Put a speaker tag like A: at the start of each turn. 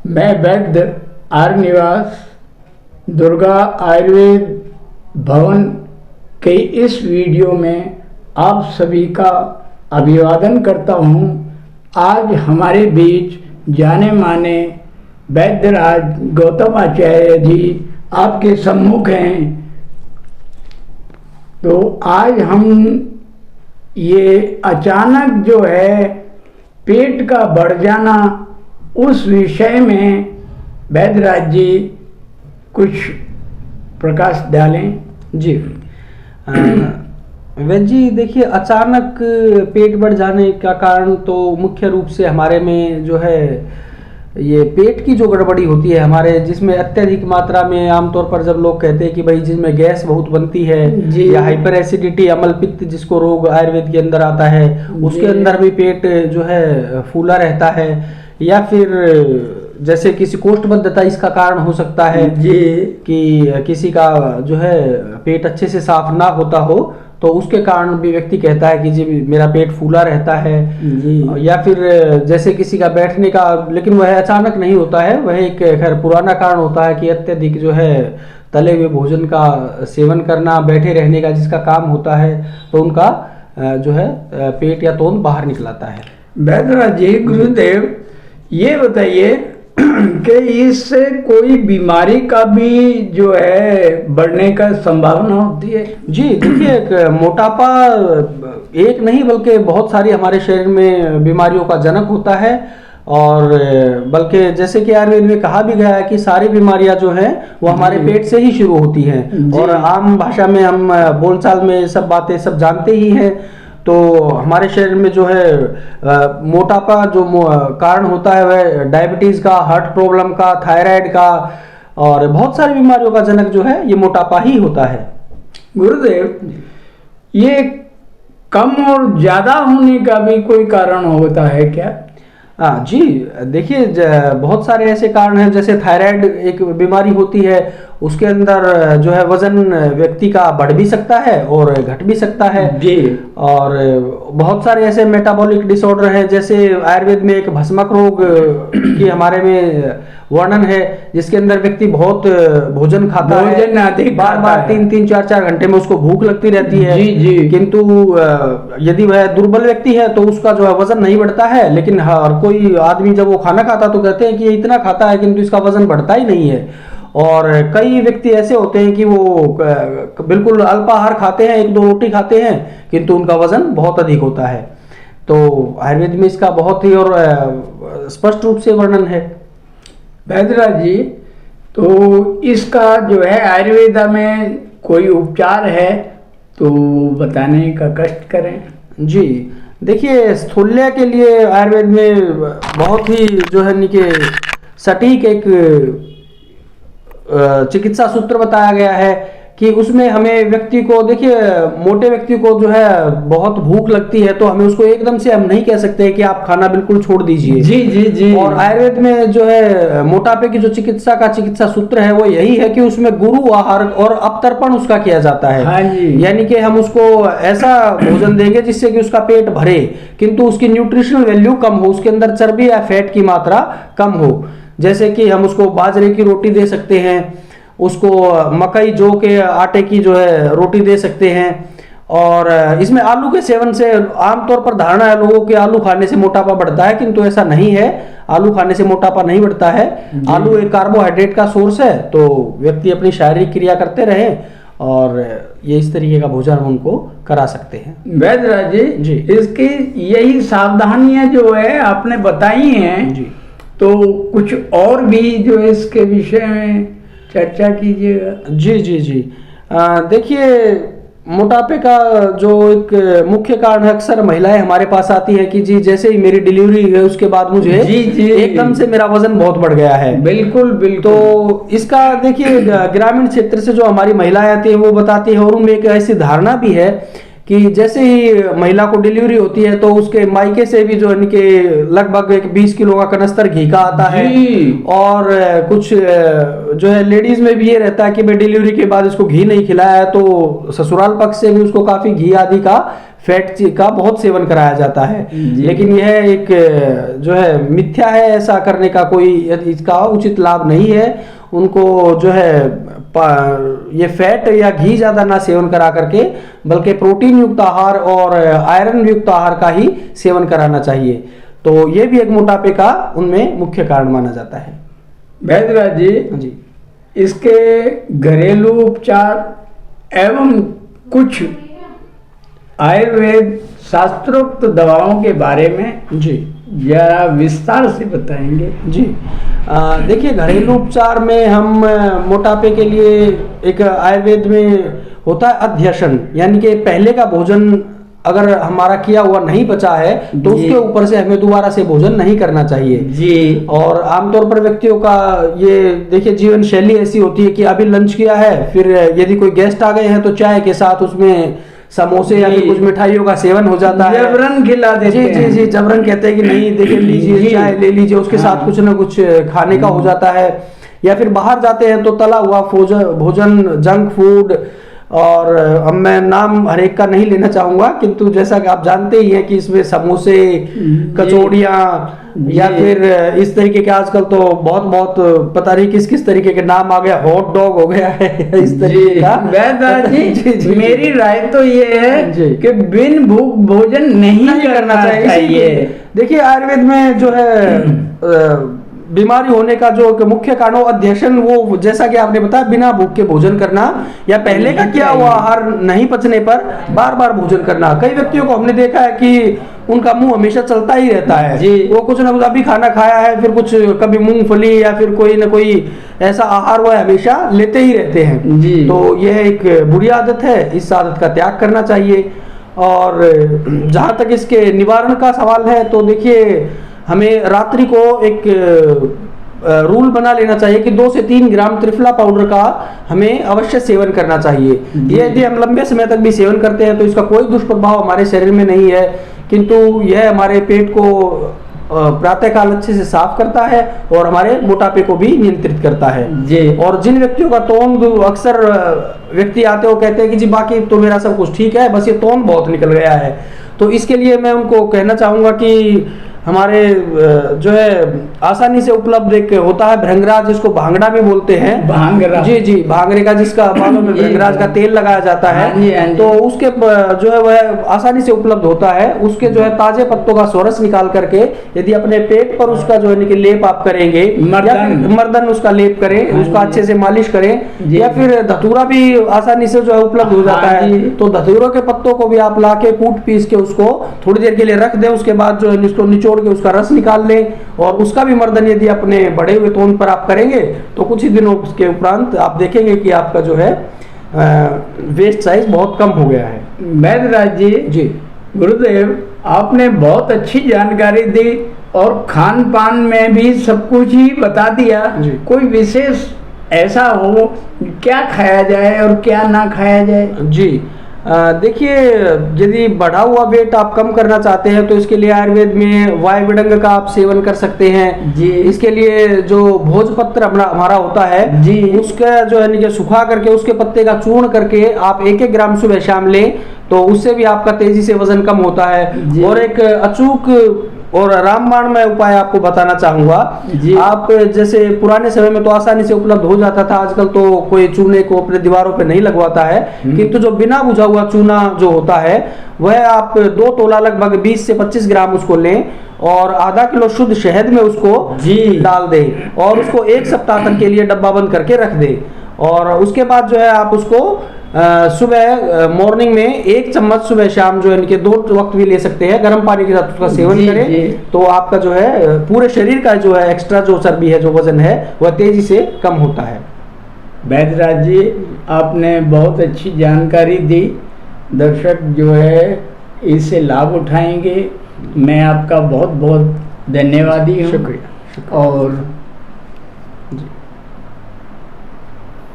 A: मैं वैद्य आर निवास दुर्गा आयुर्वेद भवन के इस वीडियो में आप सभी का अभिवादन करता हूँ। आज हमारे बीच जाने माने वैद्यराज गौतम आचार्य जी आपके सम्मुख हैं। तो आज हम ये अचानक जो है पेट का बढ़ जाना उस विषय में वैद्यराज जी कुछ प्रकाश डालें।
B: जी वैद्य जी, देखिए अचानक पेट बढ़ जाने का कारण तो मुख्य रूप से हमारे में जो है ये पेट की जो गड़बड़ी होती है हमारे, जिसमें अत्यधिक मात्रा में आमतौर पर जब लोग कहते हैं कि भाई जिसमें गैस बहुत बनती है या हाइपर एसिडिटी अम्ल पित्त जिसको रोग आयुर्वेद के अंदर आता है, उसके अंदर भी पेट जो है फूला रहता है, या फिर जैसे किसी कोष्ठबद्धता इसका कारण हो सकता है
A: जी
B: कि किसी का जो है पेट अच्छे से साफ ना होता हो तो उसके कारण भी व्यक्ति कहता है कि जी मेरा पेट फूला रहता है जी। या फिर जैसे किसी का बैठने का, लेकिन वह अचानक नहीं होता है, वह एक खैर पुराना कारण होता है कि अत्यधिक जो है तले हुए भोजन का सेवन करना, बैठे रहने का जिसका काम होता है, तो उनका जो है पेट या तोंद बाहर निकलाता है।
A: वैद्यराज जी, गुरुदेव ये बताइए कि इससे कोई बीमारी का भी जो है बढ़ने का संभावना होती है?
B: जी देखिए, मोटापा एक नहीं बल्कि बहुत सारी हमारे शरीर में बीमारियों का जनक होता है, और बल्कि जैसे कि आयुर्वेद में कहा भी गया है कि सारी बीमारियां जो हैं वो हमारे पेट से ही शुरू होती हैं, और आम भाषा में हम बोलचाल में सब बातें सब जानते ही हैं। तो हमारे शरीर में जो है मोटापा जो कारण होता है वह डायबिटीज का, हार्ट प्रॉब्लम का, थायराइड का और बहुत सारी बीमारियों का जनक जो है ये मोटापा ही होता है।
A: गुरुदेव, ये कम और ज्यादा होने का भी कोई कारण होता है क्या?
B: जी देखिए, बहुत सारे ऐसे कारण हैं, जैसे थायराइड एक बीमारी होती है, उसके अंदर जो है वजन व्यक्ति का बढ़ भी सकता है और घट भी सकता है
A: जी। और
B: बहुत सारे ऐसे मेटाबॉलिक डिसऑर्डर हैं, जैसे आयुर्वेद में एक भस्मक रोग की हमारे में वर्णन है, जिसके अंदर व्यक्ति बहुत भोजन खाता है, बार बार 3-3, 4-4 घंटे में उसको भूख लगती रहती है जी। किंतु यदि वह दुर्बल व्यक्ति है तो उसका जो है वजन नहीं बढ़ता है, लेकिन हर कोई आदमी जब वो खाना खाता तो कहते हैं कि ये इतना खाता है किंतु इसका वजन बढ़ता ही नहीं है। और कई व्यक्ति ऐसे होते हैं कि वो बिल्कुल अल्पाहार खाते हैं, 1-2 रोटी खाते हैं, किंतु उनका वजन बहुत अधिक होता है। तो आयुर्वेद में इसका बहुत ही और स्पष्ट रूप से वर्णन है।
A: वैद्यराज जी, तो इसका जो है आयुर्वेदा में कोई उपचार है तो बताने का कष्ट करें।
B: जी देखिए, स्थूल्य के लिए आयुर्वेद में बहुत ही जो है निके सटीक एक चिकित्सा सूत्र बताया गया है कि उसमें हमें व्यक्ति को, देखिए मोटे व्यक्ति को जो है बहुत भूख लगती है तो हमें उसको एकदम से हम नहीं कह सकते कि आप खाना बिल्कुल छोड़ दीजिए
A: जी जी जी।
B: और आयुर्वेद में जो है मोटापे की जो चिकित्सा सूत्र है वो यही है कि उसमें गुरु आहार और अपतर्पण उसका किया जाता है।
A: हाँ जी।
B: यानी कि हम उसको ऐसा भोजन देंगे जिससे कि उसका पेट भरे किंतु उसकी न्यूट्रिशनल वैल्यू कम हो, उसके अंदर चर्बी या फैट की मात्रा कम हो। जैसे कि हम उसको बाजरे की रोटी दे सकते हैं, उसको मकई जौ के आटे की जो है रोटी दे सकते हैं, और इसमें आलू के सेवन से आमतौर पर धारणा है लोगों के आलू खाने से मोटापा बढ़ता है, किंतु ऐसा नहीं है। आलू खाने से मोटापा नहीं बढ़ता है। आलू एक कार्बोहाइड्रेट का सोर्स है, तो व्यक्ति अपनी शारीरिक क्रिया करते रहे और ये इस तरीके का भोजन उनको करा सकते हैं।
A: वैद्यराज जी, इसकी यही सावधानियां जो है आपने बताई हैं जी, तो कुछ और भी जो इसके विषय में चर्चा कीजिएगा।
B: जी जी जी देखिए, मोटापे का जो एक मुख्य कारण अक्सर महिलाएं हमारे पास आती है कि जी जैसे ही मेरी डिलीवरी हुई उसके बाद मुझे जी एकदम से मेरा वजन बहुत बढ़ गया है।
A: बिल्कुल बिल्कुल।
B: तो इसका देखिए ग्रामीण क्षेत्र से जो हमारी महिलाएं आती है वो बताती है, और उनमें एक ऐसी धारणा भी है कि जैसे ही महिला को डिलीवरी होती है तो उसके मायके से भी जो इनके लगभग एक 20 किलो का कनस्तर घी का आता है, और कुछ जो है लेडीज में भी ये रहता है कि भाई डिलीवरी के बाद इसको घी नहीं खिलाया है तो ससुराल पक्ष से भी उसको काफी घी आदि का फैट का बहुत सेवन कराया जाता है, लेकिन यह एक जो है मिथ्या है। ऐसा करने का कोई इसका उचित लाभ नहीं है। उनको जो है ये फैट या घी ज़्यादा ना सेवन करा करके बल्कि प्रोटीन युक्त आहार और आयरन युक्त आहार का ही सेवन कराना चाहिए। तो ये भी एक मोटापे का उनमें मुख्य कारण माना जाता है।
A: वैद्यराज जी, इसके घरेलू उपचार एवं कुछ आयुर्वेद शास्त्रोक्त दवाओं के बारे में
B: जी
A: जरा विस्तार से बताएंगे।
B: जी देखिए, घरेलू उपचार में हम मोटापे के लिए एक आयुर्वेद में होता है अध्यशन, यानी कि पहले का भोजन अगर हमारा किया हुआ नहीं बचा है तो उसके ऊपर से हमें दोबारा से भोजन नहीं करना चाहिए
A: जी।
B: और आमतौर पर व्यक्तियों का ये देखिए जीवन शैली ऐसी होती है कि अभी लंच किया है, फिर यदि कोई गेस्ट आ गए हैं तो चाय के साथ उसमें समोसे या फिर कुछ मिठाइयों का सेवन हो जाता है,
A: जबरन खिला देते हैं।
B: जी जी, जबरन कहते हैं कि नहीं देखिए लीजिए चाय ले लीजिए, उसके साथ कुछ ना कुछ खाने का हो जाता है। या फिर बाहर जाते हैं तो तला हुआ भोजन, जंक फूड, और अब मैं नाम हर एक का नहीं लेना चाहूंगा, किंतु जैसा कि आप जानते ही हैं कि इसमें समोसे, कचौड़ियाँ या फिर इस तरीके के आजकल तो बहुत पता नहीं किस किस तरीके के नाम आ गया, हॉट डॉग हो गया है इस तरीके का।
A: जी, मेरी राय तो ये है कि बिन भूख भोजन नहीं करना चाहिए।
B: देखिए आयुर्वेद में जो है बीमारी होने का जो मुख्य कारण अध्यशन, वो जैसा कि आपने बताया बिना भूख के भोजन करना या पहले का किया हुआ आहार नहीं पचने पर बार बार भोजन करना। कई व्यक्तियों को हमने देखा है कि उनका मुंह हमेशा चलता ही रहता है जी। वो कुछ ना कुछ अभी खाना खाया है, फिर कुछ कभी मूंगफली या फिर कोई ना कोई ऐसा आहार वह हमेशा लेते ही रहते हैं जी। तो यह एक बुरी आदत है, इस आदत का त्याग करना चाहिए। और जहाँ तक इसके निवारण का सवाल है तो देखिए हमें रात्रि को एक रूल बना लेना चाहिए कि 2 से 3 ग्राम त्रिफला पाउडर का हमें अवश्य सेवन करना चाहिए। ये यदि हम लंबे समय तक भी सेवन करते हैं तो इसका कोई दुष्प्रभाव हमारे शरीर में नहीं है, किंतु यह हमारे पेट को प्रातःकाल अच्छे से साफ करता है और हमारे मोटापे को भी नियंत्रित करता है जी। और जिन व्यक्तियों का तोंद, अक्सर व्यक्ति आते हो कहते हैं कि जी बाकी तो मेरा सब कुछ ठीक है, बस ये तोंद बहुत निकल गया है, तो इसके लिए मैं उनको कहना चाहूंगा कि हमारे जो है आसानी से उपलब्ध एक होता है भृंगराज, जिसको भांगड़ा भी बोलते हैं, भांगड़ा जी जी, भांगड़े का जिसका बालों में भृंगराज का तेल लगाया जाता है, तो उसके जो है वह आसानी से उपलब्ध होता है। उसके जो है ताजे पत्तों का सोरस निकाल करके यदि अपने पेट पर उसका जो है लेप आप करेंगे, मर्दन उसका लेप करें, उसका अच्छे से मालिश करें, या फिर धतूरा भी आसानी से जो है उपलब्ध हो जाता है, तो धतूरों के पत्तों को भी आप लाके कूट पीस के उसको थोड़ी देर के लिए रख दें, उसके बाद जो है इसको निचोड़ के उसका रस निकाल लें और उसका भी मर्दन यदि अपने बढ़े हुए तोंद पर आप करेंगे तो कुछ ही दिनों के उपरांत आप देखेंगे कि आपका जो है वेस्ट साइज बहुत कम हो गया है।
A: वैद्यराज जी, गुरुदेव आपने बहुत अच्छी जानकारी दी और खान पान में भी सब कुछ ही बता दिया। कोई विशेष ऐसा हो क्या खाया जाए और क्या ना खाया जाए? जी
B: देखिए, यदि बढ़ा हुआ वेट आप कम करना चाहते हैं तो इसके लिए आयुर्वेद में वायुविडंग का आप सेवन कर सकते हैं जी। इसके लिए जो भोजपत्र हमारा होता है जी, उसका जो है सुखा करके उसके पत्ते का चूर्ण करके आप 1-1 ग्राम सुबह शाम लें तो उससे भी आपका तेजी से वजन कम होता है। और एक अचूक और रामबाण में उपाय आपको बताना चाहूंगा। आप जैसे पुराने समय में तो आसानी से उपलब्ध हो जाता था, आजकल तो कोई चूने को अपने दीवारों पे नहीं लगवाता है, किंतु जो बिना बुझा हुआ चूना जो होता है वह आप 2 तोला लगभग 20 से 25 ग्राम उसको लें और आधा किलो शुद्ध शहद में उसको डाल दें और उसको 1 सप्ताह तक के लिए डब्बा बंद करके रख दें। और उसके बाद जो है आप उसको सुबह मॉर्निंग में 1 चम्मच सुबह शाम जो है इनके 2 वक्त भी ले सकते हैं, गर्म पानी के साथ उसका सेवन करें तो आपका जो है पूरे शरीर का जो है एक्स्ट्रा जो चर्बी है, जो वजन है, वह तेजी से कम होता है।
A: वैद्यराज जी, आपने बहुत अच्छी जानकारी दी, दर्शक जो है इससे लाभ उठाएंगे। मैं आपका बहुत बहुत धन्यवादी हूँ।
B: शुक्रिया।
A: और
B: जी।